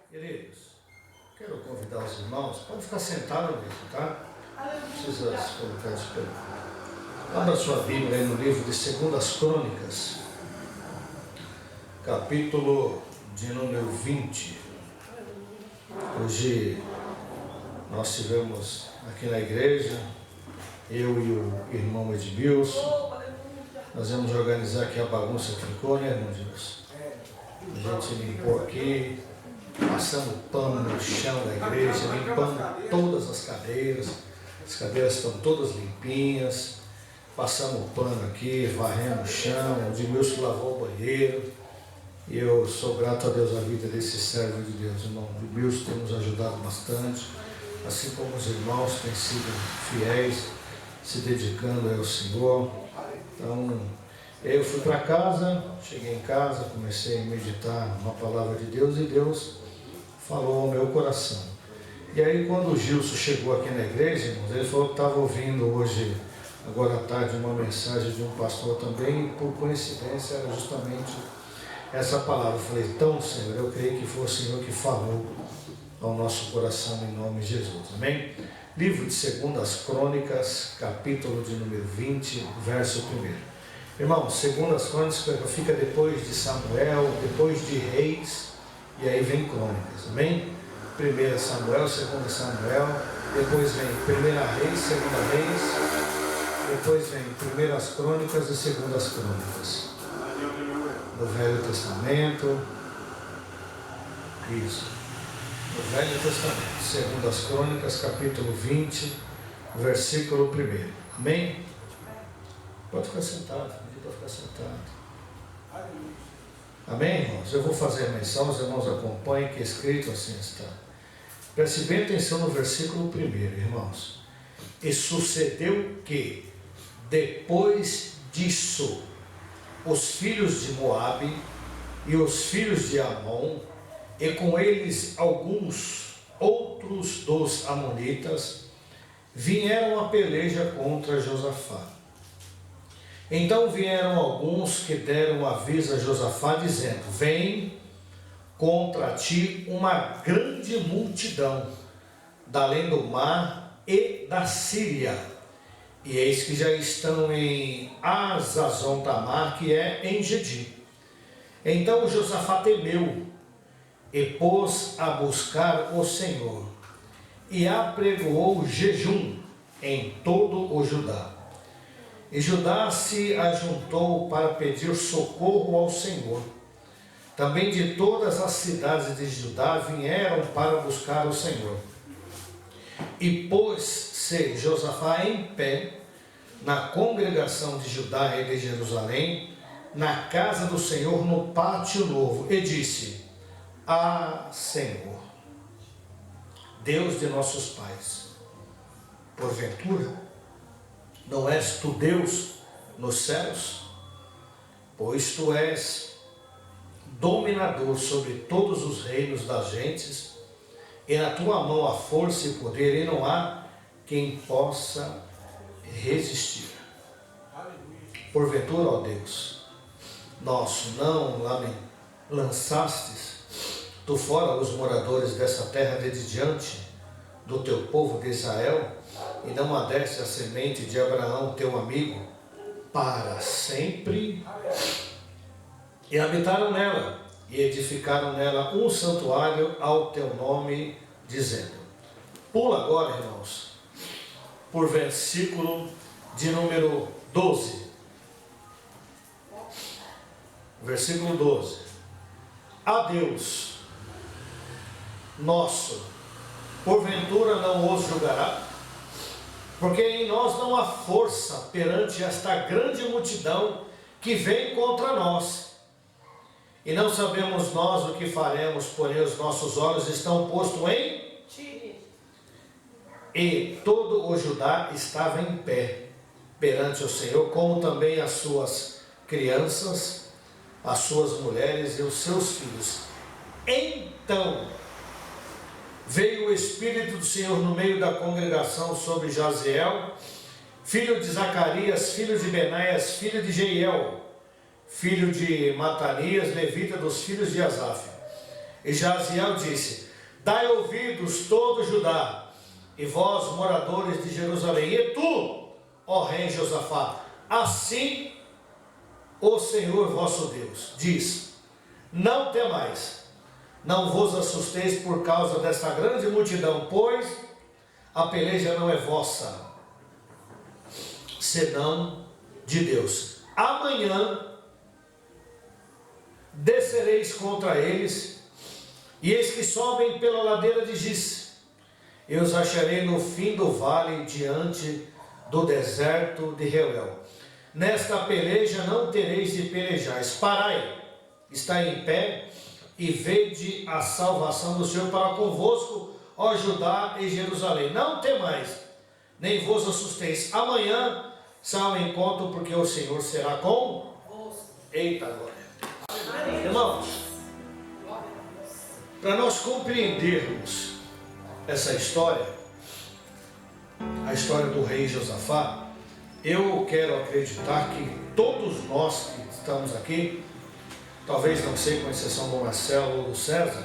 Queridos, quero convidar os irmãos, pode ficar sentado mesmo, tá? Não precisa se colocar de pé. Abra sua Bíblia aí no livro de 2 Crônicas, capítulo de número 20. Hoje nós tivemos aqui na igreja, eu e o irmão Edmilson, nós vamos organizar aqui a bagunça que ficou, né, irmão Edmilson? A gente limpou aqui, passando pano no chão da igreja, limpando todas as cadeiras estão todas limpinhas, passamos pano aqui, varremos o chão, o Edmilson lavou o banheiro, e eu sou grato a Deus a vida desse servo de Deus, irmão. O Edmilson tem nos ajudado bastante, assim como os irmãos têm sido fiéis, se dedicando ao Senhor. Então, eu fui para casa, cheguei em casa, comecei a meditar na palavra de Deus e Deus falou ao meu coração. E aí quando o Gilson chegou aqui na igreja, irmãos, ele falou que estava ouvindo hoje, agora à tarde, uma mensagem de um pastor também, e por coincidência era justamente essa palavra. Eu falei, então, Senhor, eu creio que foi o Senhor que falou ao nosso coração em nome de Jesus. Amém? Livro de 2 Crônicas, capítulo de número 20, verso 1. Irmão, 2 Crônicas fica depois de Samuel, depois de Reis, e aí vem Crônicas, amém? 1 Samuel, 2 Samuel, depois vem 1 Reis, 2 Reis, depois vem 1 Crônicas e 2 Crônicas. No Velho Testamento, isso, no Velho Testamento, 2 Crônicas, capítulo 20, versículo 1, amém? Pode ficar sentado, pode ficar sentado. Amém, irmãos? Eu vou fazer a menção, os irmãos acompanhem, que é escrito assim está. Preste bem atenção no versículo 1, irmãos. E sucedeu que, depois disso, os filhos de Moabe e os filhos de Amon, e com eles alguns outros dos amonitas, vieram a peleja contra Josafá. Então vieram alguns que deram aviso a Josafá, dizendo: vem contra ti uma grande multidão, da além do mar e da Síria, e eis que já estão em Hazazon Tamar, que é em Gedi. Então Josafá temeu e pôs a buscar o Senhor, e apregoou jejum em todo o Judá. E Judá se ajuntou para pedir socorro ao Senhor. Também de todas as cidades de Judá vieram para buscar o Senhor. E pôs-se Josafá em pé na congregação de Judá e de Jerusalém, na casa do Senhor, no pátio novo, e disse: Ah, Senhor, Deus de nossos pais, porventura não és tu Deus nos céus? Pois tu és dominador sobre todos os reinos das gentes, e na tua mão há força e poder, e não há quem possa resistir. Porventura, ó Deus nosso, não lançastes tu fora os moradores dessa terra de diante do teu povo de Israel, e não adeste a semente de Abraão, teu amigo, para sempre? E habitaram nela, e edificaram nela um santuário ao teu nome, dizendo. Pula agora, irmãos, por versículo de número 12. Versículo 12. A Deus nosso, porventura não os julgará? Porque em nós não há força perante esta grande multidão que vem contra nós. E não sabemos nós o que faremos, porém os nossos olhos estão postos em ti. E todo o Judá estava em pé perante o Senhor, como também as suas crianças, as suas mulheres e os seus filhos. Então veio o Espírito do Senhor no meio da congregação sobre Jaziel, filho de Zacarias, filho de Benaias, filho de Jeiel, filho de Matanias, levita dos filhos de Asaf. E Jaziel disse: dai ouvidos todo Judá, e vós, moradores de Jerusalém, e tu, ó rei Josafá, assim o Senhor vosso Deus diz: não temais, não vos assusteis por causa desta grande multidão, pois a peleja não é vossa, senão de Deus. Amanhã descereis contra eles, e eis que sobem pela ladeira de Gis. Eu os acharei no fim do vale, diante do deserto de Reuel. Nesta peleja não tereis de pelejar. Parai, está em pé, e vede a salvação do Senhor para convosco, ó Judá e Jerusalém. Não temais, nem vos assusteis. Amanhã sai ao encontro, porque o Senhor será com vós. Eita glória. Irmãos, para nós compreendermos essa história, a história do rei Josafá, eu quero acreditar que todos nós que estamos aqui, talvez não sei, com exceção do Marcelo ou do César,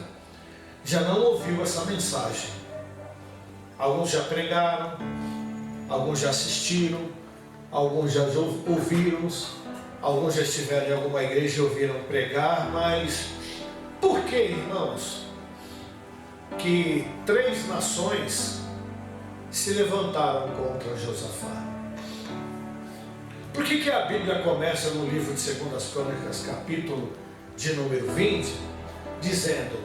já não ouviu essa mensagem. Alguns já pregaram, alguns já assistiram, alguns já ouviram, alguns já estiveram em alguma igreja e ouviram pregar, mas por que, irmãos, que 3 nações se levantaram contra Josafá? Por que a Bíblia começa no livro de 2 Crônicas, capítulo de número 20, dizendo: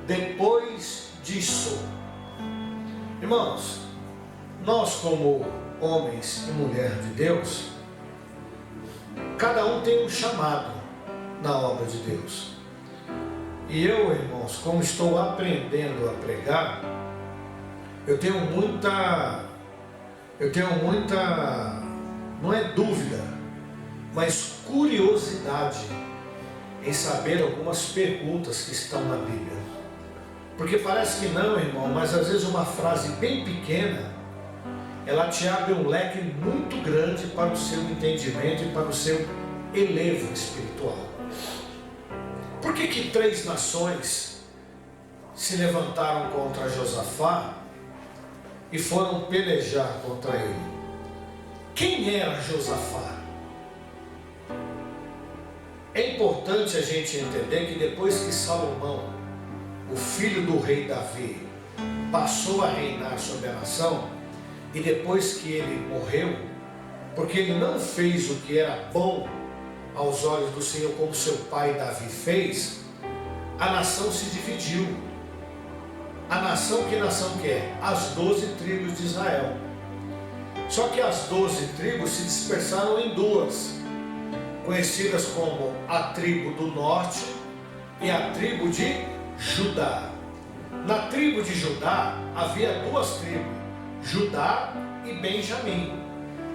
depois disso? Irmãos, nós como homens e mulheres de Deus, cada um tem um chamado na obra de Deus. E eu, irmãos, como estou aprendendo a pregar, eu tenho muita, não é dúvida, mas curiosidade em saber algumas perguntas que estão na Bíblia. Porque parece que não, irmão, mas às vezes uma frase bem pequena, ela te abre um leque muito grande para o seu entendimento e para o seu elevo espiritual. Por que 3 nações se levantaram contra Josafá e foram pelejar contra ele? Quem era Josafá? É importante a gente entender que depois que Salomão, o filho do rei Davi, passou a reinar sobre a nação, e depois que ele morreu, porque ele não fez o que era bom aos olhos do Senhor, como seu pai Davi fez, a nação se dividiu. A nação, que nação que é? As 12 tribos de Israel. Só que as 12 tribos se dispersaram em 2, conhecidas como a tribo do norte e a tribo de Judá. Na tribo de Judá havia 2 tribos, Judá e Benjamim.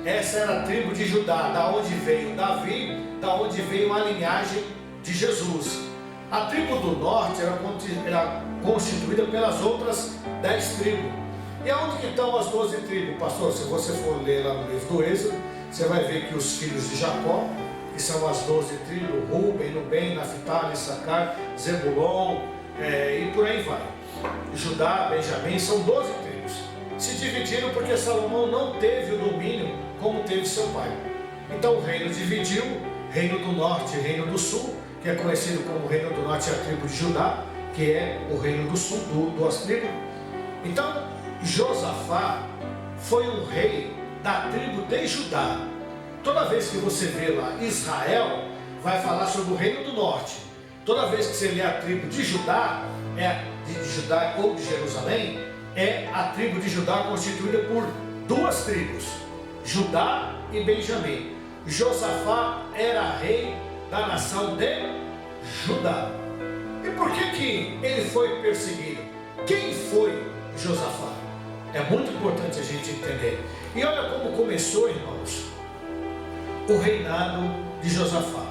Essa era a tribo de Judá, da onde veio Davi, da onde veio a linhagem de Jesus. A tribo do norte era constituída pelas outras 10 tribos. E aonde que estão as 12 tribos, pastor? Se você for ler lá no livro do Êxodo, você vai ver que os filhos de Jacó, que são as 12 tribos, Ruben, Nubem, Naftali, Issacar, Zebulon, e por aí vai. Judá, Benjamim, são 12 tribos. Se dividiram porque Salomão não teve o domínio como teve seu pai. Então o reino dividiu, reino do norte e reino do sul, que é conhecido como reino do norte, a tribo de Judá, que é o reino do sul, 2 tribos. Então Josafá foi um rei da tribo de Judá. Toda vez que você vê lá Israel, vai falar sobre o reino do norte. Toda vez que você lê a tribo de Judá, de Judá ou de Jerusalém, é a tribo de Judá constituída por 2 tribos, Judá e Benjamim. Josafá era rei da nação de Judá. E por que ele foi perseguido? Quem foi Josafá? É muito importante a gente entender. E olha como começou, irmãos, o reinado de Josafá.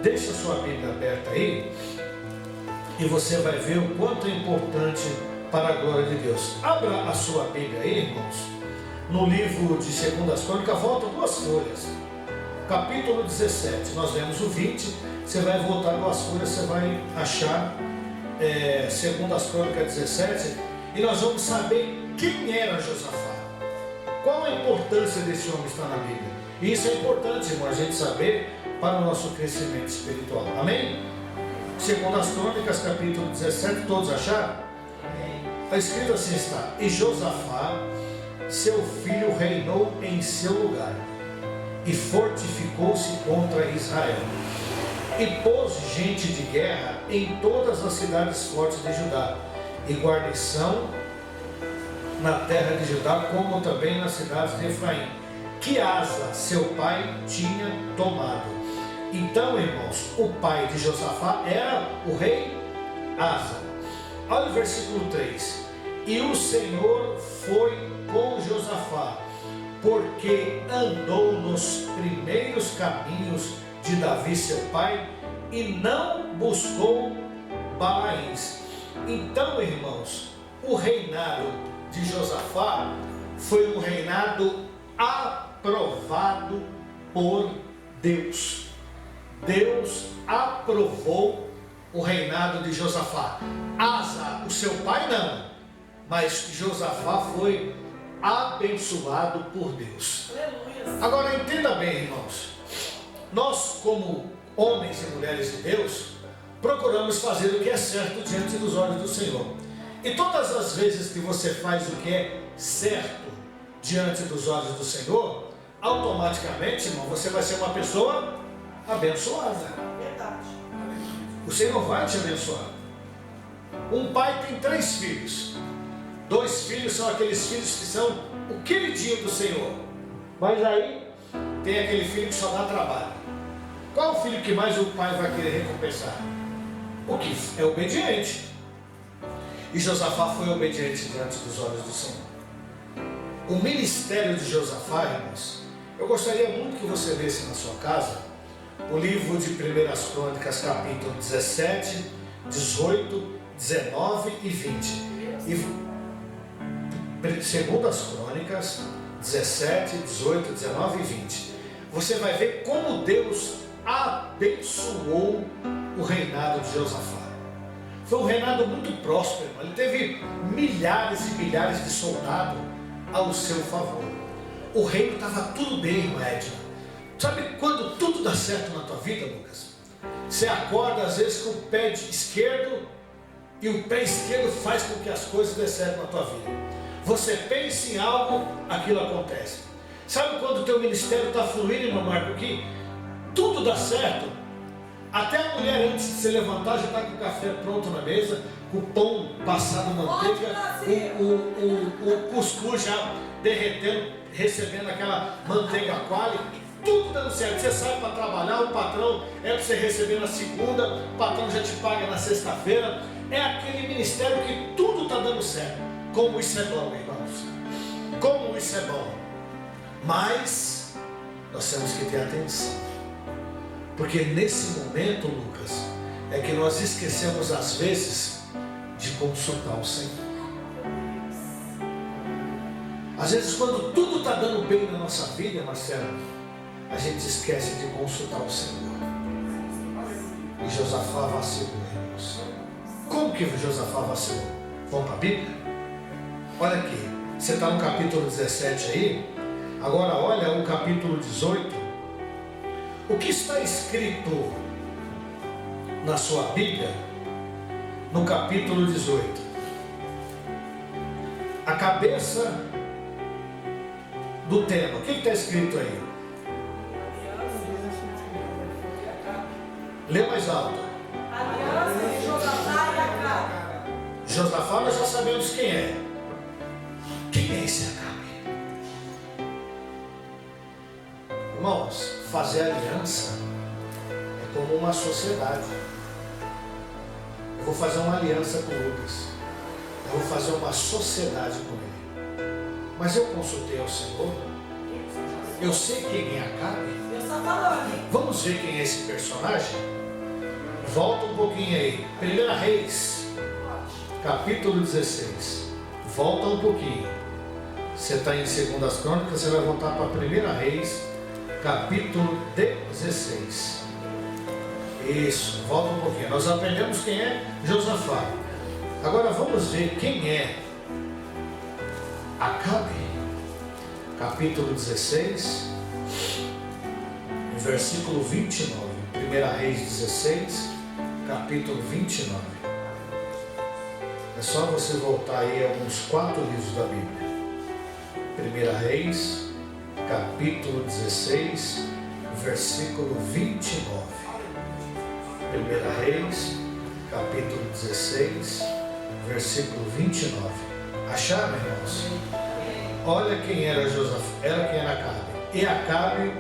Deixa a sua Bíblia aberta aí e você vai ver o quanto é importante para a glória de Deus. Abra a sua Bíblia aí, irmãos, no livro de 2 Crônicas, volta 2 folhas, capítulo 17, nós lemos o 20, você vai voltar 2 folhas, você vai achar segundo as Crônicas 17, e nós vamos saber quem era Josafá. Qual a importância desse homem estar na Bíblia? E isso é importante, irmão, a gente saber para o nosso crescimento espiritual. Amém? Segundo as Crônicas, capítulo 17, todos acharam? Está escrito assim, está: e Josafá, seu filho, reinou em seu lugar, e fortificou-se contra Israel, e pôs gente de guerra em todas as cidades fortes de Judá, e guarnição na terra de Judá, como também nas cidades de Efraim, que Asa, seu pai, tinha tomado. Então, irmãos, o pai de Josafá era o rei Asa. Olha o versículo 3. E o Senhor foi com Josafá, porque andou nos primeiros caminhos de Davi, seu pai, e não buscou Balaíns. Então, irmãos, o reinado de Josafá foi um reinado aprovado por Deus. Deus aprovou o reinado de Josafá. Asa, o seu pai, não, mas Josafá foi abençoado por Deus. Agora entenda bem, irmãos, nós como homens e mulheres de Deus procuramos fazer o que é certo diante dos olhos do Senhor. E todas as vezes que você faz o que é certo diante dos olhos do Senhor, automaticamente, irmão, você vai ser uma pessoa abençoada. O Senhor vai te abençoar. Um pai tem 3 filhos. 2 filhos são aqueles filhos que são o queridinho do Senhor. Mas aí tem aquele filho que só dá trabalho. Qual o filho que mais o pai vai querer recompensar? O que é obediente. E Josafá foi obediente diante dos olhos do Senhor. O ministério de Josafá, irmãos, eu gostaria muito que você lesse na sua casa o livro de 1 Crônicas, capítulo 17, 18, 19 e 20. E segundo as Crônicas 17, 18, 19 e 20. Você vai ver como Deus abençoou o reinado de Josafá. Foi um reinado muito próspero. Ele teve milhares e milhares de soldados ao seu favor. O reino estava tudo bem, irmã Edna. Sabe quando tudo dá certo na tua vida, Lucas? Você acorda às vezes com o pé esquerdo e o pé esquerdo faz com que as coisas dê certo na tua vida. Você pensa em algo, aquilo acontece. Sabe quando o teu ministério está fluindo, irmão Marco, que tudo dá certo? Até a mulher, antes de se levantar, já está com o café pronto na mesa, com o pão passado manteiga, o cuscuz já derretendo, recebendo aquela manteiga quali, tudo dando certo. Você sai para trabalhar, o patrão é para você receber na segunda, o patrão já te paga na sexta-feira. É aquele ministério que tudo está dando certo. Como isso é bom, irmãos. Como isso é bom. Mas nós temos que ter atenção. Porque nesse momento, Lucas, é que nós esquecemos às vezes de consultar o Senhor. Às vezes quando tudo está dando bem na nossa vida, Marcelo, a gente esquece de consultar o Senhor. E Josafá vacilou, irmãos. Como que Josafá vacilou? Vamos para a Bíblia? Olha aqui, você está no capítulo 17 aí. Agora olha o capítulo 18. O que está escrito na sua Bíblia no capítulo 18? A cabeça do tema. O que está escrito aí? Lê mais alto. Aliança de Josafá e Acabe. Josafá nós já sabemos quem é. Quem é esse Acabe? Irmãos, fazer aliança é como uma sociedade. Eu vou fazer uma aliança com o Lucas. Eu vou fazer uma sociedade com ele. Mas eu consultei ao Senhor. Eu sei quem é Acabe. Deus está falando. Vamos ver quem é esse personagem? Volta um pouquinho aí. 1 Reis, capítulo 16. Volta um pouquinho. Você está em 2 Crônicas, você vai voltar para 1 Reis, capítulo 16. Isso, volta um pouquinho. Nós aprendemos quem é Josafá. Agora vamos ver quem é Acabe. Capítulo 16, versículo 29. 1 Reis 16, capítulo 29. É só você voltar aí a uns 4 livros da Bíblia. 1 Reis, capítulo 16, versículo 29. 1 Reis, capítulo 16, versículo 29. Acharam, irmãos? Olha quem era Josafá, era quem era Acabe. E Acabe,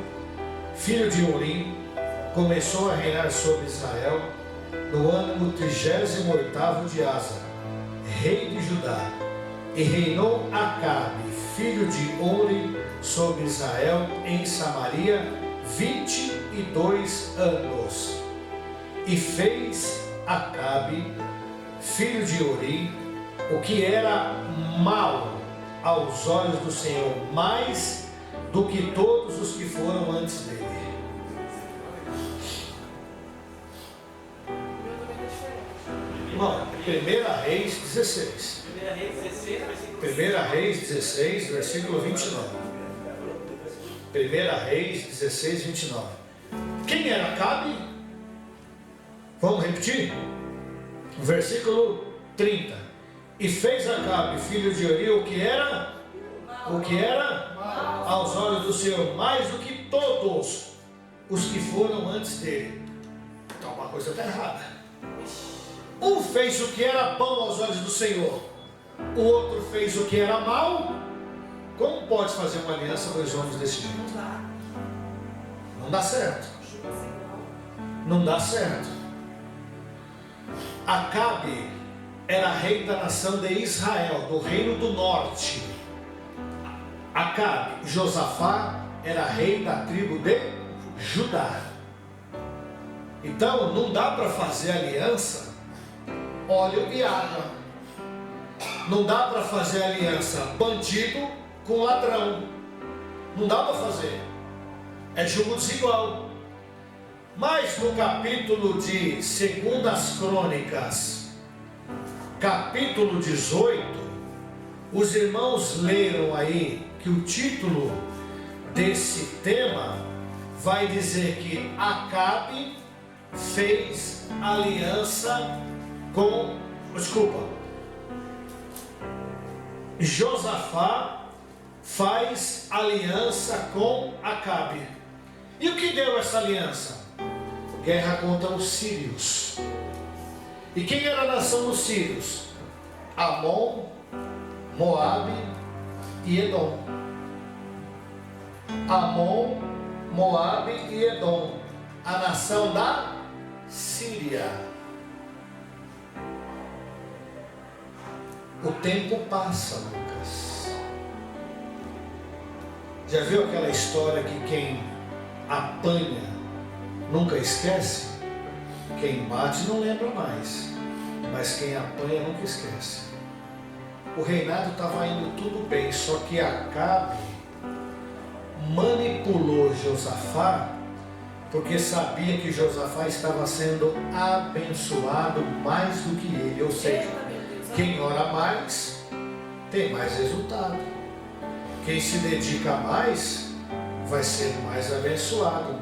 filho de Urim, começou a reinar sobre Israel no ano 38º de Asa, rei de Judá. E reinou Acabe, filho de Omri, sobre Israel em Samaria 22 anos. E fez Acabe, filho de Urim, o que era mal aos olhos do Senhor, mais do que todos os que foram antes dele. Irmão, 1 Reis 16. 1 Reis 16, versículo 29. 1 Reis 16, 29. Quem era Acabe? Vamos repetir? Versículo 30. E fez Acabe, filho de Uri, o que era aos olhos do Senhor, mais do que todos os que foram antes dele. Então uma coisa está errada. Um fez o que era bom aos olhos do Senhor, o outro fez o que era mal. Como pode fazer uma aliança dois homens desse jeito? Não dá certo. Não dá certo. Acabe era rei da nação de Israel, do reino do norte. Acabe, Josafá, era rei da tribo de Judá. Então não dá para fazer aliança óleo e água. Não dá para fazer aliança bandido com ladrão. Não dá para fazer. É jugo desigual. Mas no capítulo de 2 Crônicas, capítulo 18, os irmãos leram aí que o título desse tema vai dizer que Acabe fez aliança com, Josafá faz aliança com Acabe. E o que deu essa aliança? Guerra contra os sírios. E quem era a nação dos sírios? Amon, Moabe e Edom. Amon, Moabe e Edom, a nação da Síria. O tempo passa, Lucas. Já viu aquela história que quem apanha nunca esquece? Quem bate não lembra mais, mas quem apanha nunca esquece. O reinado estava indo tudo bem, só que Acabe manipulou Josafá, porque sabia que Josafá estava sendo abençoado mais do que ele. Ou seja, quem ora mais tem mais resultado. Quem se dedica mais vai ser mais abençoado.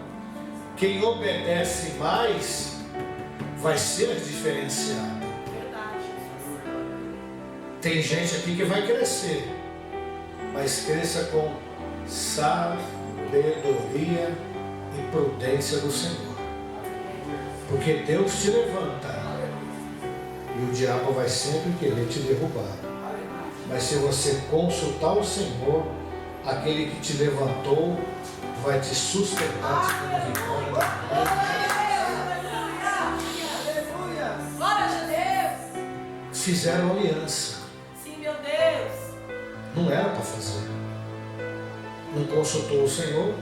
Quem obedece mais vai ser diferenciado. Tem gente aqui que vai crescer, mas cresça com sabedoria e prudência do Senhor. Porque Deus te levanta e o diabo vai sempre querer te derrubar. Mas se você consultar o Senhor, aquele que te levantou vai te sustentar, te dando vitória. Glória a Deus! Fizeram aliança. Sim, meu Deus! Não era para fazer. Não consultou o Senhor.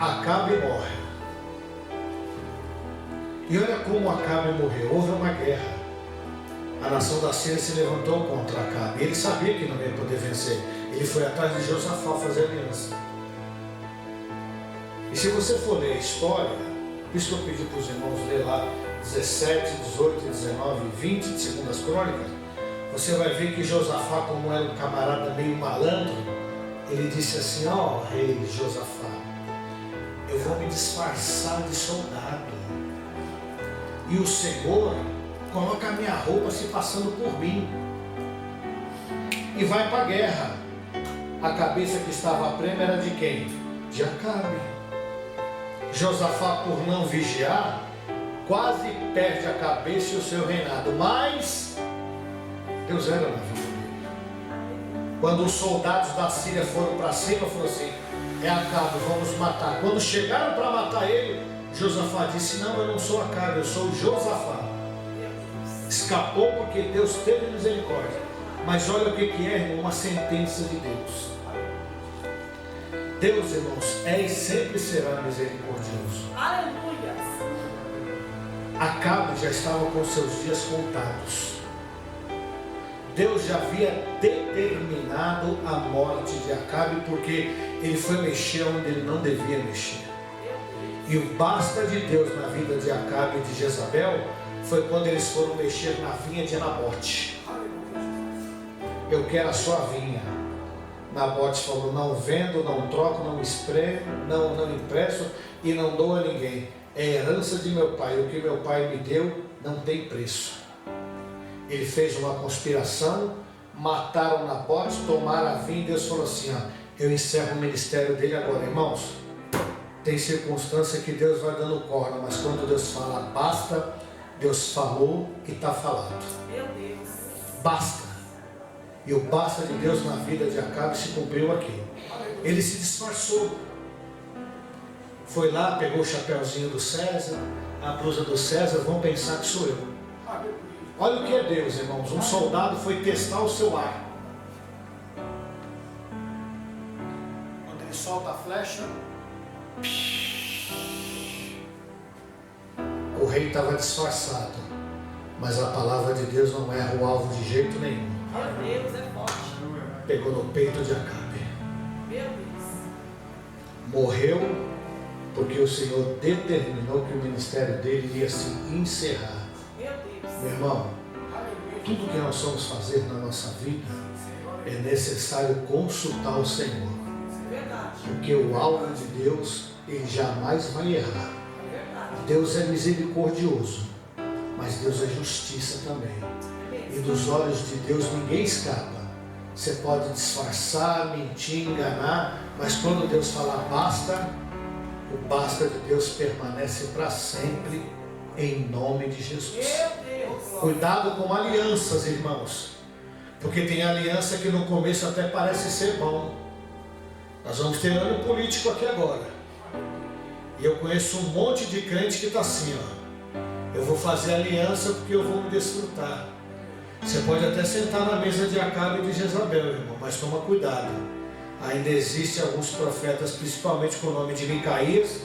Acabe morre. E olha como Acabe morreu. Houve uma guerra. A nação da Síria se levantou contra Acabe. Ele sabia que não ia poder vencer. Ele foi atrás de Josafá fazer aliança. E se você for ler a história, Por isso que eu pedi para os irmãos ler lá 17, 18, 19 e 20 de Segundas Crônicas. Você vai ver que Josafá, como era um camarada meio malandro, ele disse assim: ó, rei Josafá, eu vou me disfarçar de soldado, e o Senhor coloca a minha roupa se passando por mim, e vai para a guerra. A cabeça que estava a prêmio era de quem? De Acabe. Josafá, por não vigiar, quase perde a cabeça e o seu reinado, mas Deus era na vida dele. Quando os soldados da Síria foram para cima, falou assim: é Acabe, vamos matar. Quando chegaram para matar ele, Josafá disse: não, eu não sou Acabe, eu sou Josafá. Escapou porque Deus teve misericórdia. Mas olha o que é, irmão, uma sentença de Deus. Deus, irmãos, é e sempre será misericordioso. Aleluia. Acabe já estava com seus dias contados. Deus já havia determinado a morte de Acabe, porque ele foi mexer onde ele não devia mexer. E o basta de Deus na vida de Acabe e de Jezabel foi quando eles foram mexer na vinha de Nabote. Eu quero a sua vinha. Nabote falou: não vendo, não troco, não espremo, não empresto e não dou a ninguém. É herança de meu pai. O que meu pai me deu não tem preço. Ele fez uma conspiração, mataram Nabote, tomaram a vinha, e Deus falou assim: ó, eu encerro o ministério dele agora. Irmãos, tem circunstância que Deus vai dando corda, mas quando Deus fala basta, Deus falou e está falado. Meu Deus. Basta. E o basta de Deus na vida de Acabe se cumpriu aqui. Ele se disfarçou. Foi lá, pegou o chapéuzinho do César, a blusa do César, vão pensar que sou eu. Olha o que é Deus, irmãos. Um soldado foi testar o seu ar. Quando ele solta a flecha, o rei estava disfarçado. Mas a palavra de Deus não erra o alvo de jeito nenhum. Meu Deus, é forte. Pegou no peito de Acabe. Meu Deus. Morreu porque o Senhor determinou que o ministério dele ia se encerrar. Meu Deus. Meu irmão, tudo que nós vamos fazer na nossa vida é necessário consultar o Senhor. Verdade. Porque o alvo de Deus, ele jamais vai errar. Verdade. Deus é misericordioso, mas Deus é justiça também. E dos olhos de Deus ninguém escapa. Você pode disfarçar, mentir, enganar, mas quando Deus falar basta, o basta de Deus permanece para sempre, em nome de Jesus. Meu Deus. Cuidado com alianças, irmãos, porque tem aliança que no começo até parece ser bom. Nós vamos ter ano político aqui agora, e eu conheço um monte de crente que está assim, ó: eu vou fazer aliança porque eu vou me desfrutar. Você pode até sentar na mesa de Acabe e de Jezabel, irmão, mas toma cuidado. Ainda existem alguns profetas, principalmente com o nome de Micaías,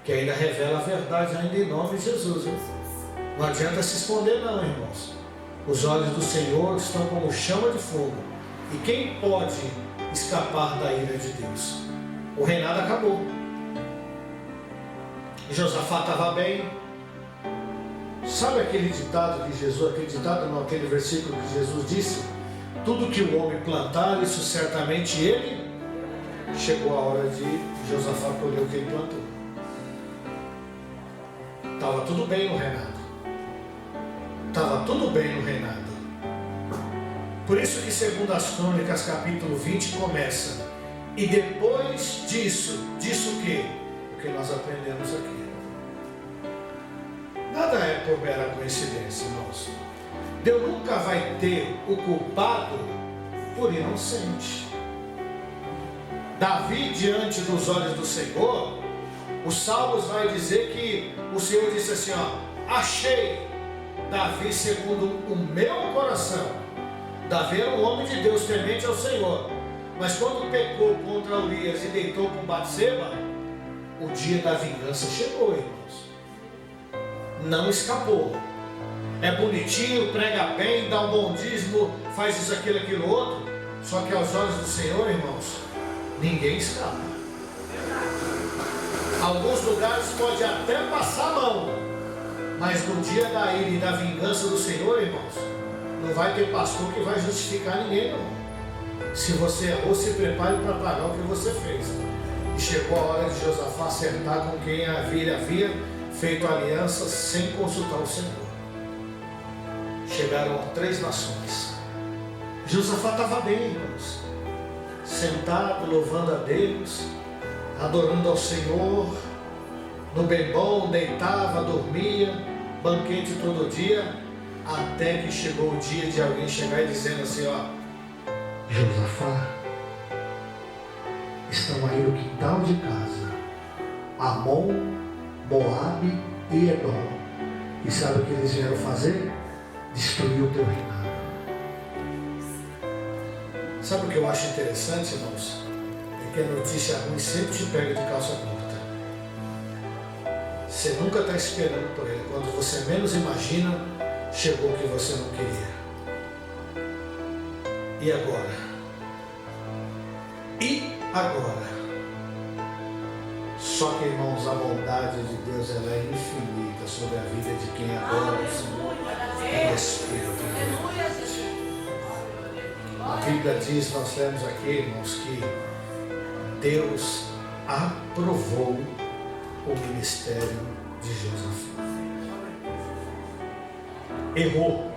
que ainda revela a verdade ainda em nome de Jesus. Hein? Não adianta se esconder não, irmãos. Os olhos do Senhor estão como chama de fogo. E quem pode escapar da ira de Deus? O reinado acabou. Josafá estava bem. Sabe aquele ditado de Jesus, aquele versículo que Jesus disse: tudo que o homem plantar, isso certamente ele. Chegou a hora de Josafá colher o que ele plantou. Estava tudo bem no reinado. Estava tudo bem no reinado. Por isso que segundo as Crônicas capítulo 20 começa: e depois disso o quê? O que nós aprendemos aqui. Nada é por mera coincidência, irmãos. Deus nunca vai ter o culpado por inocente. Davi, diante dos olhos do Senhor, os Salmos vai dizer que o Senhor disse assim, ó: achei Davi segundo o meu coração. Davi era um homem de Deus, temente ao Senhor. Mas quando pecou contra Urias e deitou com Batseba, o dia da vingança chegou, irmãos. Não escapou. É bonitinho, prega bem, dá um bom dízimo, faz isso, aquilo, outro. Só que aos olhos do Senhor, irmãos, ninguém escapa. Alguns lugares pode até passar a mão, mas no dia da ira e da vingança do Senhor, irmãos, não vai ter pastor que vai justificar ninguém, não. Se você errou, se prepare para pagar o que você fez. E chegou a hora de Josafá acertar com quem havia feito aliança sem consultar o Senhor. Chegaram a 3 nações. Josafá estava bem, irmãos, sentado, louvando a Deus, adorando ao Senhor, no bem bom, deitava, dormia, banquete todo dia, até que chegou o dia de alguém chegar e dizendo assim, ó, Josafá, estão aí no quintal de casa, Amon, Moabe e Edom, e sabe o que eles vieram fazer? Destruir o teu reinado. Sabe o que eu acho interessante, irmãos? É que a notícia ruim sempre te pega de calça curta. Você nunca está esperando por ele. Quando você menos imagina, chegou o que você não queria. E agora? E agora? Só que, irmãos, a bondade de Deus ela é infinita sobre a vida de quem adora o Senhor em espírito. A Bíblia diz, nós lemos aqui, irmãos, que Deus aprovou o ministério de Josafá. Errou,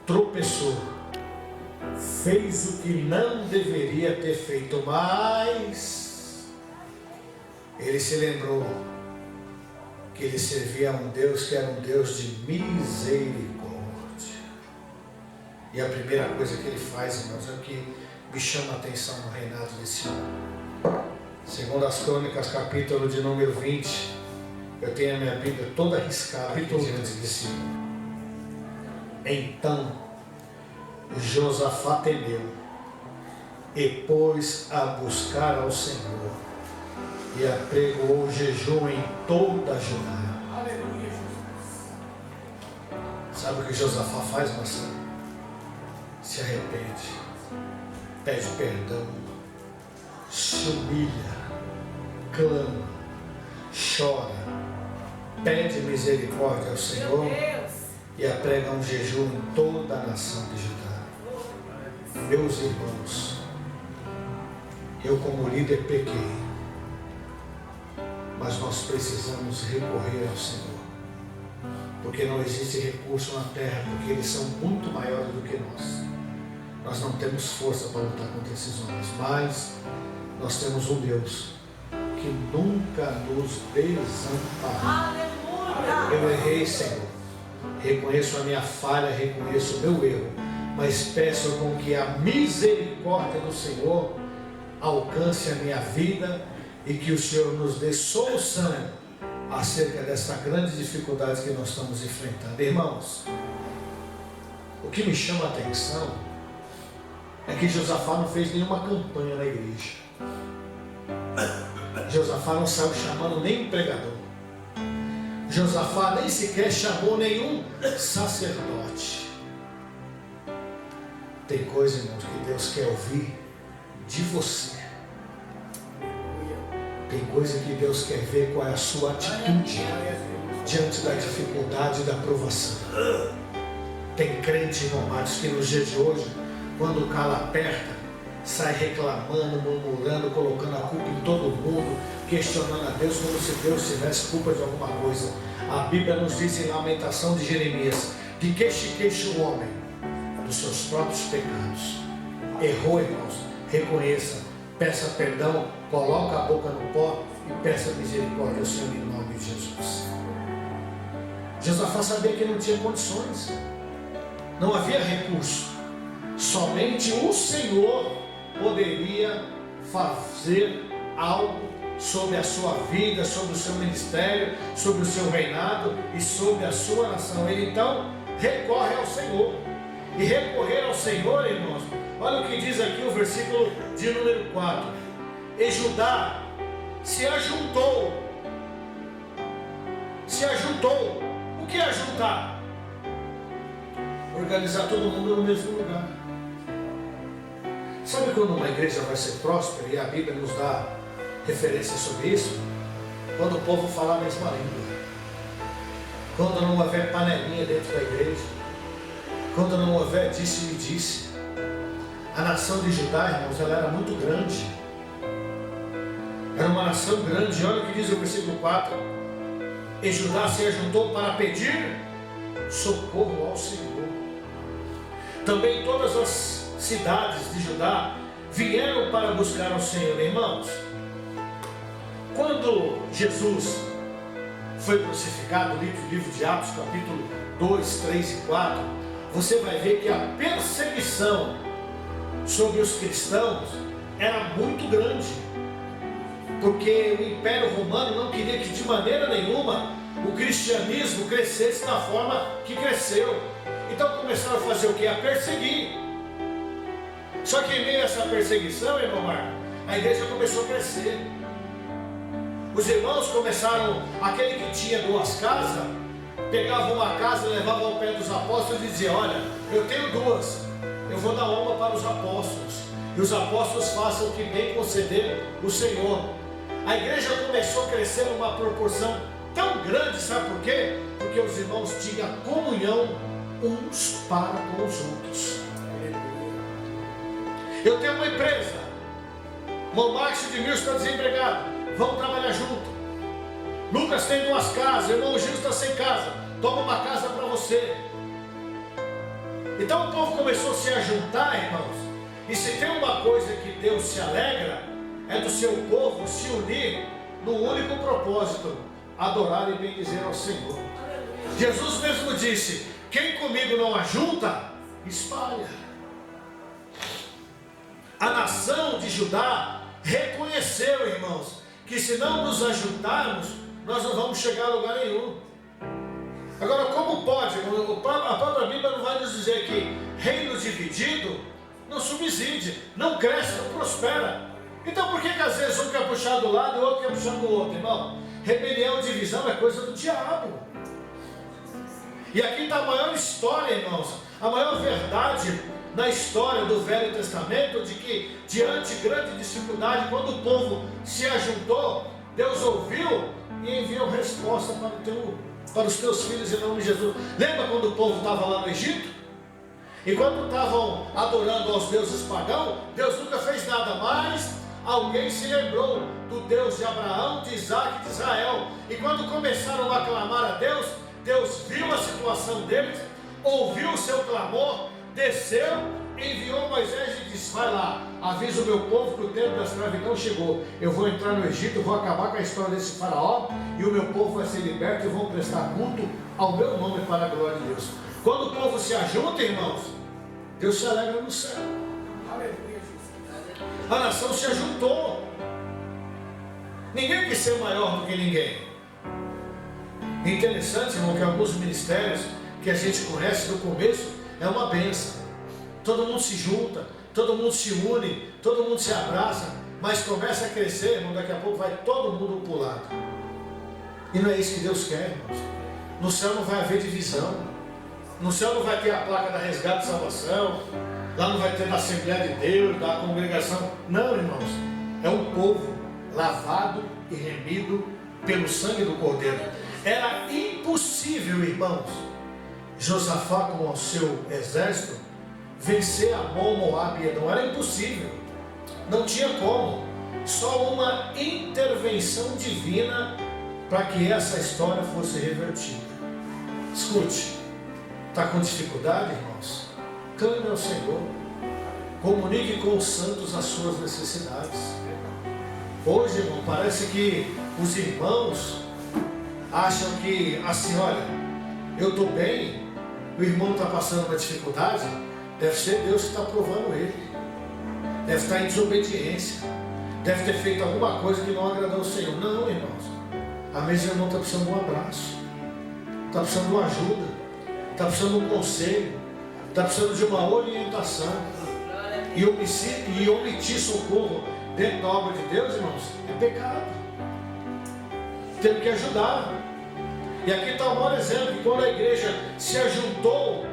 tropeçou, fez o que não deveria ter feito, mas ele se lembrou que ele servia a um Deus que era um Deus de misericórdia. E a primeira coisa que ele faz, irmãos, é o que me chama a atenção no reinado desse homem. Segundo as Crônicas, capítulo de número 20, eu tenho a minha Bíblia toda arriscada aqui diante desse homem. Então, Josafá temeu e pôs a buscar ao Senhor e apregoou jejum em toda a Judá. Sabe o que Josafá faz, Marcelo? Se arrepende, pede perdão, se humilha, clama, chora, pede misericórdia ao Senhor e aprega um jejum em toda a nação de Judá. Meus irmãos, eu como líder pequei, mas nós precisamos recorrer ao Senhor. Porque não existe recurso na terra, porque eles são muito maiores do que nós. Nós não temos força para lutar contra esses homens, mas nós temos um Deus que nunca nos desamparará. Eu errei, Senhor. Reconheço a minha falha, reconheço o meu erro, mas peço com que a misericórdia do Senhor alcance a minha vida e que o Senhor nos dê solução acerca dessa grande dificuldade que nós estamos enfrentando. Irmãos, o que me chama a atenção é que Josafá não fez nenhuma campanha na igreja. Josafá não saiu chamando nem pregador. Josafá nem sequer chamou nenhum sacerdote. Tem coisa, irmãos, que Deus quer ouvir de você. Tem coisa que Deus quer ver qual é a sua atitude diante da dificuldade e da provação. Tem crente, irmãos, que nos dias de hoje, quando o calo aperta, sai reclamando, murmurando, colocando a culpa em todo mundo, questionando a Deus como se Deus tivesse culpa de alguma coisa. A Bíblia nos diz em Lamentação de Jeremias: de que se queixa o homem? Dos seus próprios pecados. Errou, irmãos, reconheça, peça perdão, coloca a boca no pó e peça misericórdia ao Senhor em nome de Jesus. Josafá sabia que não tinha condições, não havia recurso. Somente o Senhor poderia fazer algo sobre a sua vida, sobre o seu ministério, sobre o seu reinado e sobre a sua nação. Ele então recorre ao Senhor. E recorrer ao Senhor, irmãos, olha o que diz aqui o versículo de número 4. E Judá se ajuntou. Se ajuntou. O que é ajuntar? Organizar todo mundo no mesmo lugar. Sabe quando uma igreja vai ser próspera, e a Bíblia nos dá referência sobre isso? quando o povo falar a mesma língua, quando não houver panelinha dentro da igreja, quando não houver disse-me-disse. A nação de Judá, irmãos, ela era muito grande. Era uma nação grande. Olha o que diz o versículo 4. E Judá se ajuntou para pedir socorro ao Senhor. Também todas as cidades de Judá vieram para buscar ao Senhor. Irmãos, quando Jesus foi crucificado, livro de Atos, capítulo 2, 3 e 4, você vai ver que a perseguição sobre os cristãos era muito grande, porque o Império Romano não queria que de maneira nenhuma o cristianismo crescesse da forma que cresceu. Então começaram a fazer o que? A perseguir. Só que em meio a essa perseguição, irmão Marco, a igreja começou a crescer. Os irmãos começaram, aquele que tinha 2 casas, pegava uma casa, levava ao pé dos apóstolos e dizia: olha, eu tenho 2, eu vou dar uma para os apóstolos, e os apóstolos façam o que bem conceder o Senhor. A igreja começou a crescer numa proporção tão grande, sabe por quê? Porque os irmãos tinham comunhão uns para com os outros. Eu tenho uma empresa, o irmão Márcio de Milson está desempregado, vamos trabalhar junto. Lucas tem 2 casas, o irmão Gil está sem casa, toma uma casa para você. Então o povo começou a se ajuntar, irmãos. E se tem uma coisa que Deus se alegra, é do seu povo se unir num único propósito: adorar e bendizer ao Senhor. Jesus mesmo disse: quem comigo não ajunta, espalha. A nação de Judá reconheceu, irmãos, que se não nos ajuntarmos, nós não vamos chegar a lugar nenhum. Agora, como pode? A própria Bíblia não vai nos dizer que reino dividido não subside, não cresce, não prospera. Então por que às vezes um quer puxar do lado e o outro quer puxar do outro, irmão? Rebelião e divisão é coisa do diabo. E aqui está a maior história, irmãos, a maior verdade na história do Velho Testamento, de que diante de grande dificuldade, quando o povo se ajuntou, Deus ouviu e enviou resposta para os teus filhos em nome de Jesus. Lembra quando o povo estava lá no Egito? E quando estavam adorando aos deuses pagãos, Deus nunca fez nada, mas alguém se lembrou do Deus de Abraão, de Isaac e de Israel. E quando começaram a clamar a Deus, Deus viu a situação deles, ouviu o seu clamor, desceu, enviou Moisés e disse: vai lá, avisa o meu povo que o tempo da escravidão chegou. Eu vou entrar no Egito, vou acabar com a história desse faraó, e o meu povo vai ser liberto e vão prestar culto ao meu nome para a glória de Deus. Quando o povo se ajunta, irmãos, Deus se alegra no céu. A nação se ajuntou. Ninguém quis ser maior do que ninguém. Interessante, irmão, que alguns ministérios que a gente conhece no começo é uma bênção. Todo mundo se junta, todo mundo se une, todo mundo se abraça, mas começa a crescer, irmão, daqui a pouco vai todo mundo para o lado. E não é isso que Deus quer, irmãos. No céu não vai haver divisão. No céu não vai ter a placa da resgate e salvação. Lá não vai ter da Assembleia de Deus, da congregação. Não, irmãos. É um povo lavado e remido pelo sangue do Cordeiro. Era impossível, irmãos, Josafá com o seu exército vencer Amon, Moabe e Edom. Era impossível. Não tinha como. Só uma intervenção divina para que essa história fosse revertida. Escute. Está com dificuldade, irmãos? Clame ao Senhor. Comunique com os santos as suas necessidades. Hoje, irmão, parece que os irmãos acham que, assim, olha, eu estou bem, o irmão está passando uma dificuldade, deve ser Deus que está provando ele. Deve estar em desobediência. Deve ter feito alguma coisa que não agradou ao Senhor. Não, irmãos. A mesma irmã está precisando de um abraço. Está precisando de uma ajuda. Está precisando de um conselho, está precisando de uma orientação. E omitir socorro dentro da obra de Deus, irmãos, é pecado. Temos que ajudar. E aqui está o maior exemplo, que quando a igreja se ajuntou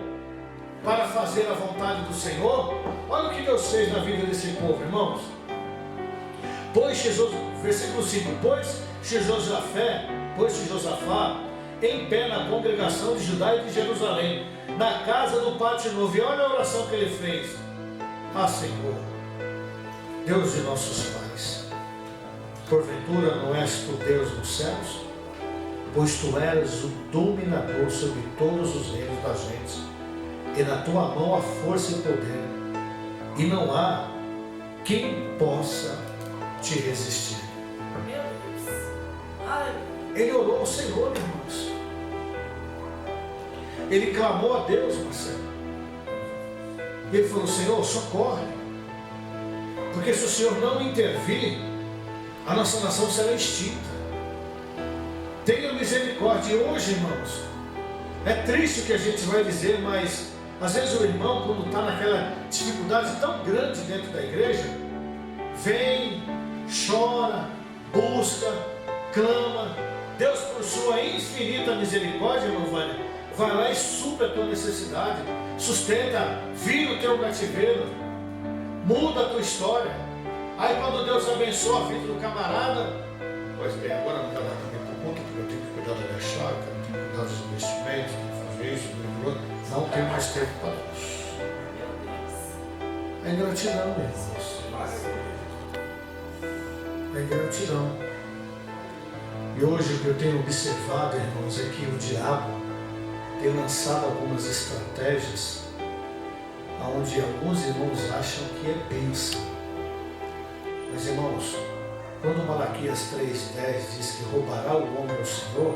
para fazer a vontade do Senhor, olha o que Deus fez na vida desse povo, irmãos. Versículo 5, pôs-se Josafá em pé na congregação de Judá e de Jerusalém, na casa do pátio novo. E olha a oração que ele fez: ah, Senhor, Deus de nossos pais, porventura não és tu Deus dos céus? Pois tu eras o dominador sobre todos os reinos da gente, e na tua mão há força e poder, e não há quem possa te resistir. Meu Deus. Aleluia. Ele orou ao Senhor, irmãos. Ele clamou a Deus, Marcelo. Ele falou: Senhor, socorre. Porque se o Senhor não intervir, a nossa nação será extinta. Tenha misericórdia. E hoje, irmãos, é triste o que a gente vai dizer, mas às vezes o irmão, quando está naquela dificuldade tão grande dentro da igreja, vem, chora, busca, clama. Deus, por sua infinita misericórdia, irmão Vânia, vai lá e supra a tua necessidade, sustenta, vira o teu cativeiro, muda a tua história. Aí quando Deus abençoa a vida do camarada, pois bem, agora não dá nada por conta, porque eu tenho que cuidar da minha chácara, tenho que cuidar dos investimentos, tenho que fazer isso, não tenho mais tempo para Deus. É ingratidão, irmãos. É ingratidão. E hoje o que eu tenho observado, irmãos, é que o diabo tem lançado algumas estratégias onde alguns irmãos acham que é bênção. Mas, irmãos, quando Malaquias 3,10 diz que roubará o homem ao Senhor,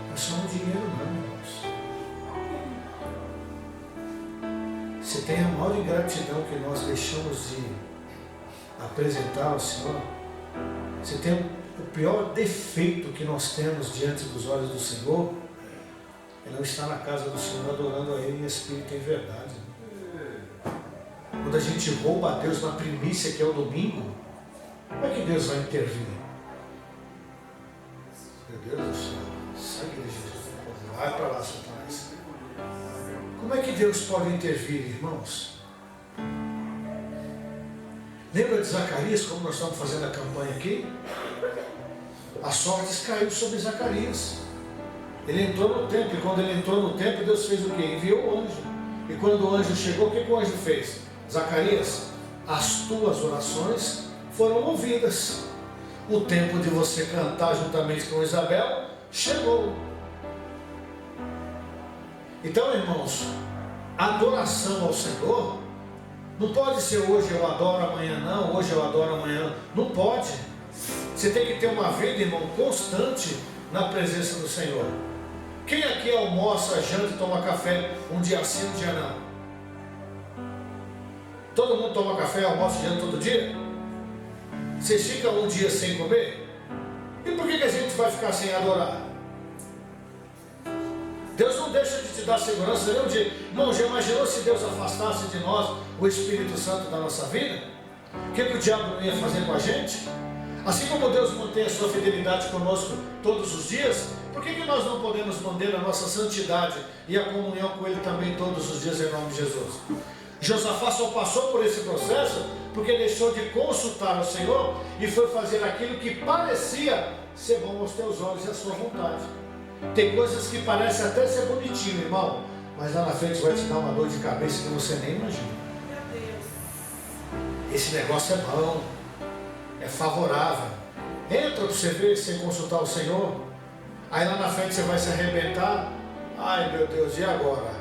não é só um dinheiro não, irmãos. Se tem a maior ingratidão que nós deixamos de apresentar ao Senhor, se tem o pior defeito que nós temos diante dos olhos do Senhor, é não estar na casa do Senhor adorando a Ele em espírito e em verdade. Quando a gente rouba a Deus na primícia, que é o domingo, como é que Deus vai intervir? Meu Deus do céu, sai de Jesus, vai para lá, Satanás. Como é que Deus pode intervir, irmãos? Lembra de Zacarias, como nós estamos fazendo a campanha aqui? As sortes caiu sobre Zacarias. Ele entrou no templo, e quando ele entrou no templo, Deus fez o quê? Enviou o anjo. E quando o anjo chegou, o que o anjo fez? Zacarias, as tuas orações foram ouvidas. O tempo de você cantar juntamente com Isabel chegou. Então, irmãos, adoração ao Senhor não pode ser hoje eu adoro, amanhã não, hoje eu adoro, amanhã não. Não pode. Você tem que ter uma vida, irmão, constante na presença do Senhor. Quem aqui almoça, janta e toma café um dia sim, um dia não? Todo mundo toma café, almoça e janta todo dia? Vocês ficam um dia sem comer? E por que a gente vai ficar sem adorar? Deus não deixa de te dar segurança nenhum dia. Irmão, já imaginou se Deus afastasse de nós o Espírito Santo da nossa vida? O que o diabo não ia fazer com a gente? Assim como Deus mantém a sua fidelidade conosco todos os dias, por que nós não podemos manter a nossa santidade e a comunhão com Ele também todos os dias, em nome de Jesus? Josafá só passou por esse processo porque deixou de consultar o Senhor e foi fazer aquilo que parecia ser bom aos teus olhos e à sua vontade. Tem coisas que parecem até ser bonitinho, irmão, mas lá na frente vai te dar uma dor de cabeça que você nem imagina. Meu Deus. Esse negócio é bom, é favorável. Entra para você ver, sem consultar o Senhor. Aí lá na frente você vai se arrebentar. Ai meu Deus, e agora?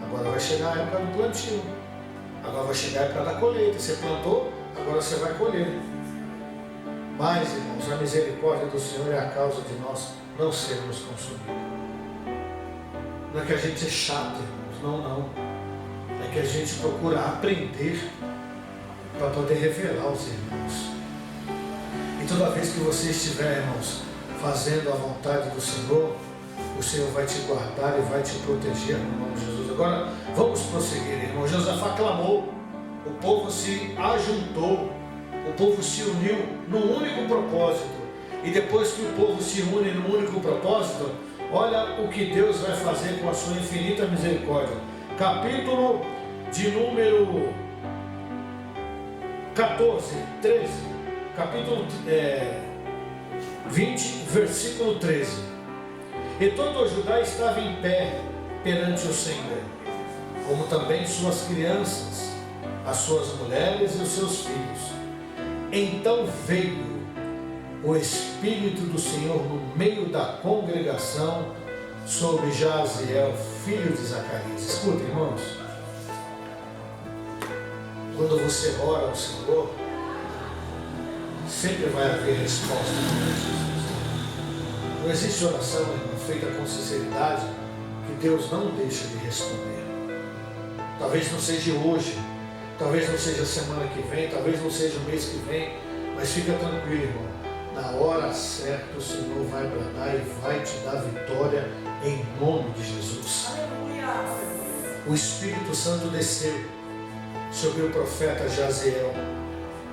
Agora vai chegar a época do plantio. Agora vai chegar a época da colheita. Você plantou, agora você vai colher. Mas, irmãos, a misericórdia do Senhor é a causa de nós não sermos consumidos. Não é que a gente é chato, irmãos, não. É que a gente procura aprender para poder revelar aos irmãos. E toda vez que você estiver, irmãos, fazendo a vontade do Senhor, o Senhor vai te guardar e vai te proteger no nome de Jesus. Agora, vamos prosseguir, irmão. Josafá clamou, o povo se ajuntou, o povo se uniu num único propósito. E depois que o povo se une num único propósito, olha o que Deus vai fazer com a sua infinita misericórdia. Capítulo de número 14, 13. capítulo 20, versículo 13. E todo o Judá estava em pé perante o Senhor, como também suas crianças, as suas mulheres e os seus filhos. Então veio o Espírito do Senhor no meio da congregação sobre Jaziel, filho de Zacarias. Escuta, irmãos, quando você ora ao Senhor, sempre vai haver resposta. Não existe oração, irmão, feita com sinceridade, que Deus não deixa de responder. Talvez não seja hoje, talvez não seja a semana que vem, talvez não seja o mês que vem, mas fica tranquilo, irmão. Na hora certa o Senhor vai bradar e vai te dar vitória em nome de Jesus. O Espírito Santo desceu sobre o profeta Jaziel.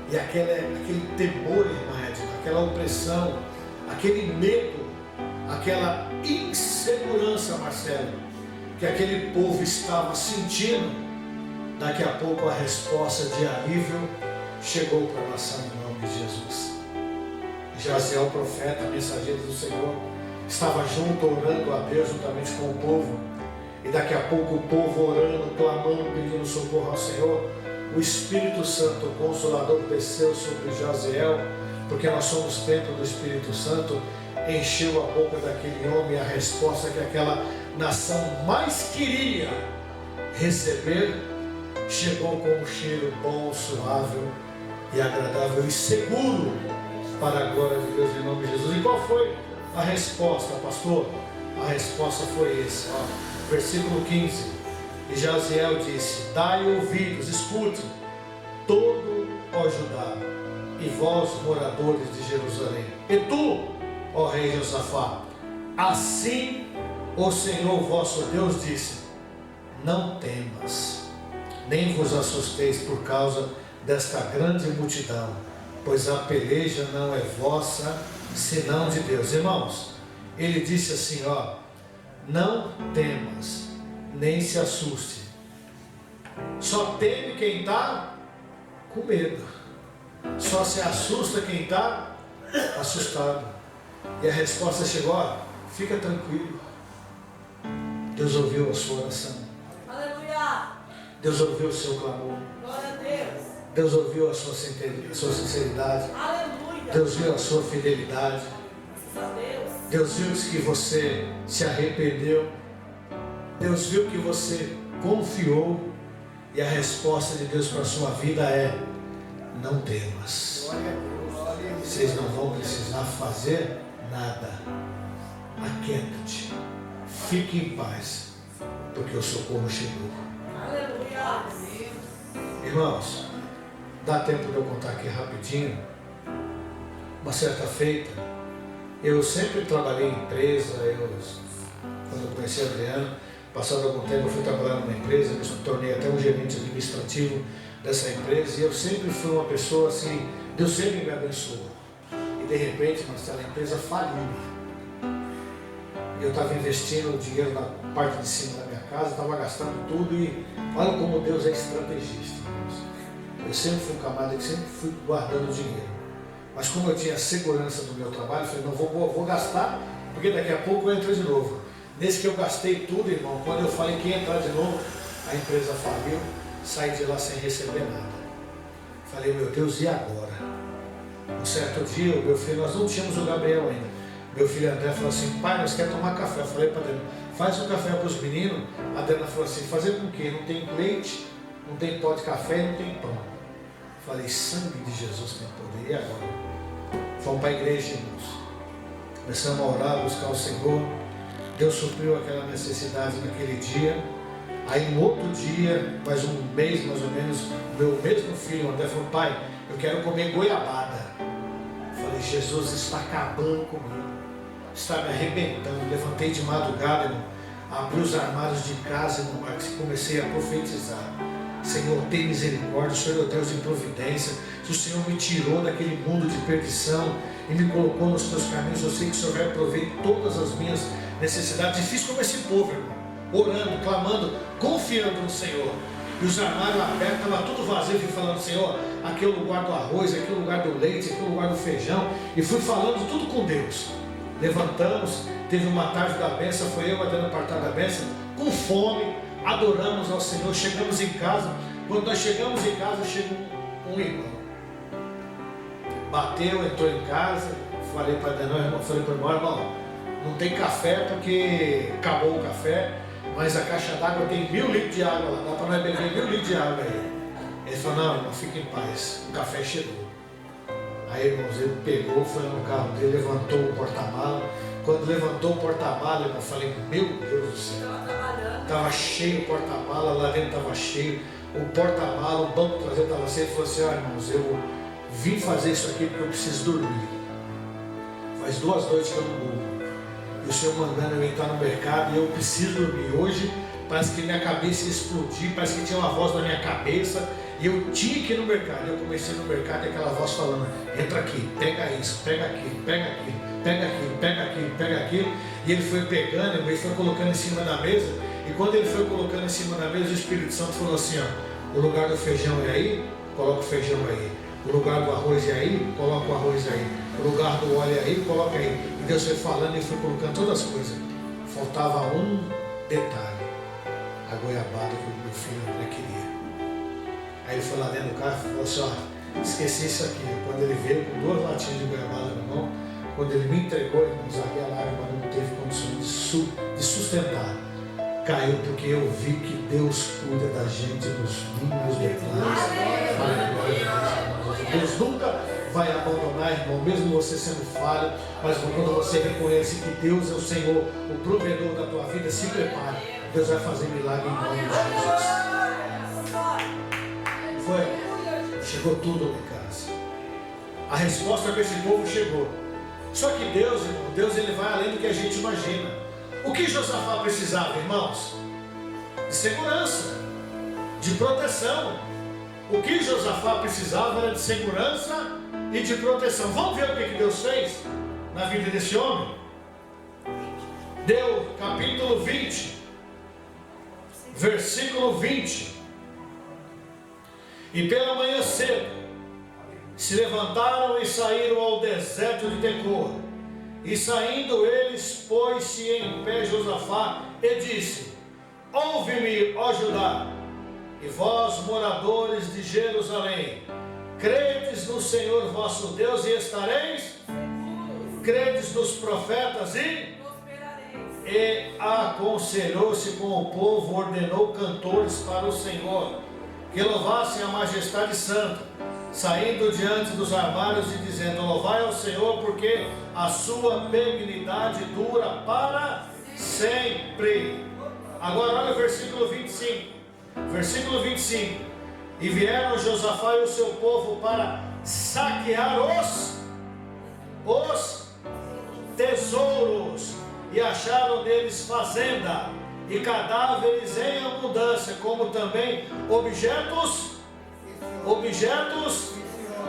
E aquele temor, irmã Edna, aquela opressão, aquele medo, aquela insegurança, Marcelo, que aquele povo estava sentindo, daqui a pouco a resposta de alívio chegou para a nação em nome de Jesus. Jaziel, profeta, mensageiro do Senhor, estava junto, orando a Deus juntamente com o povo. E daqui a pouco o povo orando, clamando, pedindo socorro ao Senhor. O Espírito Santo, o Consolador, desceu sobre Jaziel, porque nós somos templo do Espírito Santo, encheu a boca daquele homem. A resposta que aquela nação mais queria receber chegou com um cheiro bom, suave e agradável e seguro para a glória de Deus em nome de Jesus. E qual foi a resposta, pastor? A resposta foi essa, versículo 15. E Jaziel disse: dai ouvidos, escute, todo ó Judá, e vós moradores de Jerusalém, e tu, ó rei Josafá, assim o Senhor vosso Deus disse: não temas, nem vos assusteis por causa desta grande multidão, pois a peleja não é vossa, senão de Deus. Irmãos, ele disse assim, não temas, nem se assuste. Só teme quem está com medo. Só se assusta quem está assustado. E a resposta chegou, fica tranquilo. Deus ouviu a sua oração. Aleluia. Deus ouviu o seu clamor. Glória a Deus. Deus ouviu a sua sinceridade. Aleluia. Deus viu a sua fidelidade. Graças a Deus. Deus viu que você se arrependeu. Deus viu que você confiou. E a resposta de Deus para a sua vida é: não temas. Vocês não vão precisar fazer nada. Aquieta-te. Fique em paz, porque o socorro chegou. Aleluia. Irmãos, dá tempo de eu contar aqui rapidinho. Uma certa feita, eu sempre trabalhei em empresa. Quando eu conheci a Adriana, passado algum tempo eu fui trabalhar numa empresa, me tornei até um gerente administrativo dessa empresa, e eu sempre fui uma pessoa assim, Deus sempre me abençoou. E de repente, Marcelo, a empresa faliu. Eu estava investindo dinheiro na parte de cima da minha casa, estava gastando tudo, e olha como Deus é estrategista. Eu sempre fui um camarada que sempre fui guardando dinheiro. Mas como eu tinha segurança do meu trabalho, eu falei, não vou gastar, porque daqui a pouco eu entro de novo. Nesse que eu gastei tudo, irmão, quando eu falei que ia entrar de novo, a empresa faliu, saí de lá sem receber nada. Falei, meu Deus, e agora? Um certo dia, o meu filho, nós não tínhamos o Gabriel ainda. Meu filho André falou assim, pai, nós queremos tomar café. Eu falei para a Adriana, faz um café para os meninos. A Adriana falou assim, fazer com o quê? Não tem leite, não tem pó de café, não tem pão. Falei, sangue de Jesus tem poder. E agora? Fomos para a igreja, irmãos. Começamos a orar, a buscar o Senhor. Deus supriu aquela necessidade naquele dia. Aí no outro dia, mais um mês mais ou menos, meu mesmo filho André falou, pai, eu quero comer goiabada. Falei, Jesus está acabando comigo, está me arrebentando. Levantei de madrugada, irmão, abri os armários de casa, irmão, e comecei a profetizar. Senhor, tem misericórdia, o Senhor é o Deus de providência. Se o Senhor me tirou daquele mundo de perdição e me colocou nos teus caminhos, eu sei que o Senhor vai prover todas as minhas necessidades. E fiz como esse povo, irmão, orando, clamando, confiando no Senhor. E os armários abertos, estava tudo vazio. Eu fui falando, Senhor, aqui é o lugar do arroz, aqui é o lugar do leite, aqui é o lugar do feijão. E fui falando tudo com Deus. Levantamos, teve uma tarde da bênção, foi eu batendo a partada da bênção, com fome, adoramos ao Senhor, chegamos em casa. Quando nós chegamos em casa, chegou um irmão. Bateu, entrou em casa, falei para o irmão, não tem café porque acabou o café, mas a caixa d'água tem 1000 litros de água lá, dá para nós beber 1000 litros de água aí. Ele falou, não, irmão, fique em paz, o café chegou. Aí, irmãos, ele pegou, foi no carro dele, levantou o porta-mala. Quando levantou o porta-mala, eu falei, meu Deus do céu, estava cheio o porta-mala, lá dentro estava cheio, o porta-mala, o banco traseiro estava cheio. Ele falou assim, irmãos, eu vim fazer isso aqui porque eu preciso dormir. Faz 2 noites que eu não durmo. E o Senhor mandando eu entrar no mercado e eu preciso dormir. Hoje parece que minha cabeça ia explodir, parece que tinha uma voz na minha cabeça e eu tinha que ir no mercado. Eu comecei no mercado e aquela voz falando, entra aqui, pega isso, pega aquilo, pega aquilo, pega aquilo, pega aquilo, pega aquilo. E ele foi pegando, ele foi colocando em cima da mesa. E quando ele foi colocando em cima da mesa, o Espírito Santo falou assim, ó, o lugar do feijão é aí, coloca o feijão aí. O lugar do arroz é aí, coloca o arroz aí. O lugar do óleo é aí, coloca aí. E Deus foi falando e foi colocando todas as coisas. Faltava um detalhe. A goiabada que o meu filho André queria. Aí ele foi lá dentro do carro e falou assim, ó, esqueci isso aqui. Quando ele veio com 2 latinhas de goiabada na mão, quando ele me entregou, irmãos, ali a lágrima não teve condições de sustentar. Caiu porque eu vi que Deus cuida da gente nos mínimos detalhes. Deus nunca vai abandonar, irmão, mesmo você sendo falho, mas quando você reconhece que Deus é o Senhor, o provedor da tua vida, se prepare. Deus vai fazer milagre em nome de Jesus. Foi, chegou tudo em casa. A resposta para esse povo chegou. Só que Deus, irmão, Deus ele vai além do que a gente imagina. O que Josafá precisava, irmãos? De segurança, de proteção. O que Josafá precisava era de segurança e de proteção. Vamos ver o que Deus fez na vida desse homem? Deu capítulo 20, versículo 20. E pela manhã cedo se levantaram e saíram ao deserto de Tecoa. E saindo eles, pôs-se em pé Josafá e disse, ouve-me, ó Judá, e vós, moradores de Jerusalém, credes no Senhor vosso Deus e estareis? Credes nos profetas e aconselhou-se com o povo, ordenou cantores para o Senhor, que louvassem a majestade santa, saindo diante dos armários e dizendo, louvai ao Senhor, porque a sua benignidade dura para sempre. Agora olha o versículo 25. Versículo 25. E vieram Josafá e o seu povo para saquear os tesouros, e acharam neles fazenda e cadáveres em abundância, como também objetos,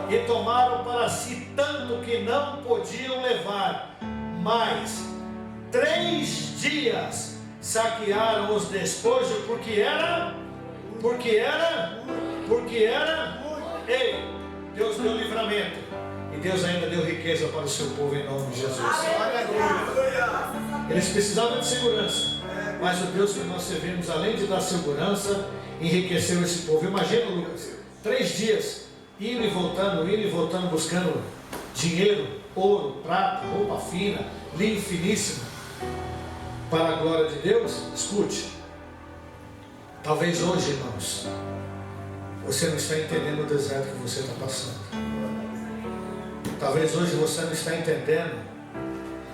e tomaram para si tanto que não podiam levar. Mas 3 dias saquearam os despojos, porque era, ei, Deus deu livramento, e Deus ainda deu riqueza para o seu povo em nome de Jesus. Eles precisavam de segurança, mas o Deus que nós servimos, além de dar segurança, enriqueceu esse povo. Imagina, Lucas, 3 dias, indo e voltando, buscando dinheiro, ouro, prata, roupa fina, linho finíssimo, para a glória de Deus. Escute, talvez hoje, irmãos, você não está entendendo o deserto que você está passando. Talvez hoje você não está entendendo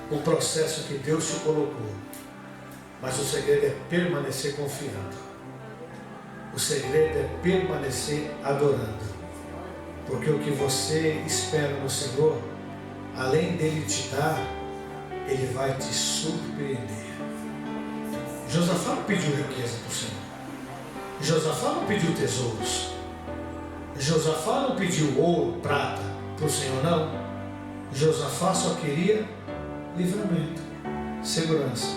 o processo que Deus te colocou. Mas o segredo é permanecer confiando. O segredo é permanecer adorando. Porque o que você espera no Senhor, além dele te dar, ele vai te surpreender. Josafá não pediu riqueza para o Senhor. Josafá não pediu tesouros. Josafá não pediu ouro, prata para o Senhor, não. Josafá só queria livramento, segurança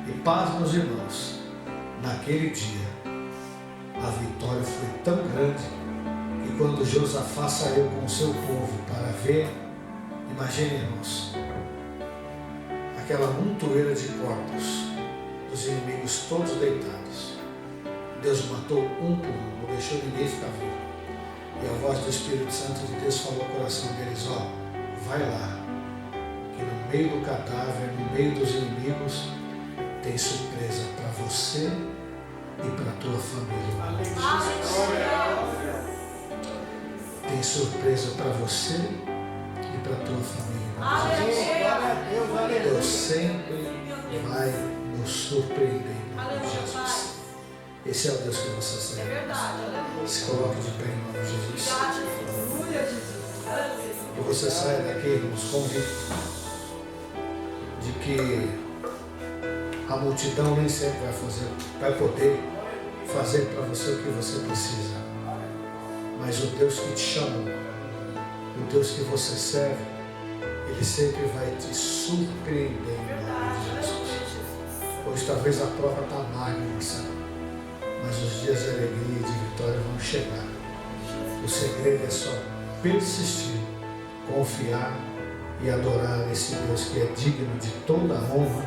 e paz, meus irmãos. Naquele dia, a vitória foi tão grande que quando Josafá saiu com o seu povo para ver, imagine, irmãos, aquela montoeira de corpos dos inimigos todos deitados. Deus matou um por um, não deixou ninguém ficar vivo. E a voz do Espírito Santo de Deus falou ao coração deles: ó, vai lá, que no meio do cadáver, no meio dos inimigos, tem surpresa para você e para a tua família. Tem surpresa para você e para a tua família. Deus sempre vai nos surpreender. Jesus. Esse é o Deus que você serve. Se coloque de pé em nome de Jesus. E você saia daqui, irmãos, convicto de que a multidão nem sempre vai poder fazer para você o que você precisa. Mas o Deus que te chamou, o Deus que você serve, Ele sempre vai te surpreender em nome de Jesus. Hoje talvez a prova está amarga, mas os dias de alegria e de vitória vão chegar. O segredo é só persistir, confiar e adorar esse Deus que é digno de toda a honra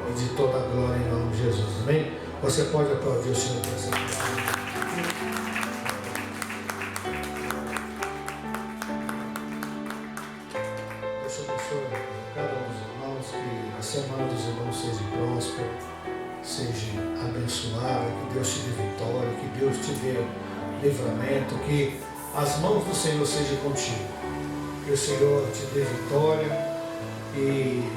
e de toda a glória em nome de Jesus. Amém? Você pode aplaudir o Senhor por essa palavra. Deus abençoe cada um dos irmãos, que a semana dos irmãos seja próspera, seja abençoada, que Deus te dê vitória, que Deus te dê livramento, que as mãos do Senhor sejam contigo, que o Senhor te dê vitória. E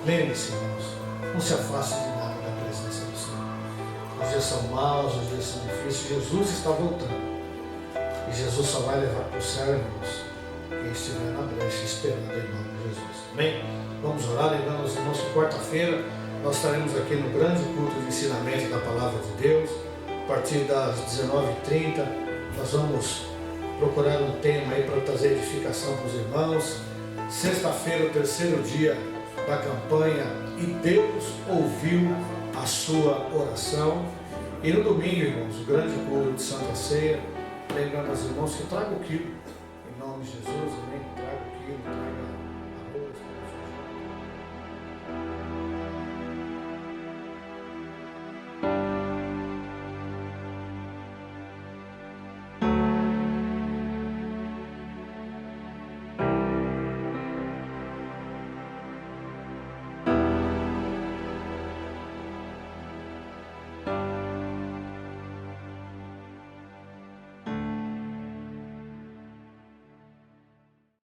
lembre-se, irmãos, não se afaste de nada da presença do Senhor. Os dias são maus, os dias são difíceis, Jesus está voltando. E Jesus só vai levar para o céu, irmãos, quem estiver na brecha esperando em nome de Jesus. Amém? Vamos orar, lembrando os irmãos que quarta-feira nós estaremos aqui no grande culto de ensinamento da Palavra de Deus. A partir das 19h30, nós vamos procurar um tema aí para trazer edificação para os irmãos. Sexta-feira, o terceiro dia da campanha, e Deus ouviu a sua oração. E no domingo, irmãos, o grande culto de Santa Ceia, lembrando aos irmãos que tragam o quilo, em nome de Jesus, amém? Traga o quilo, traga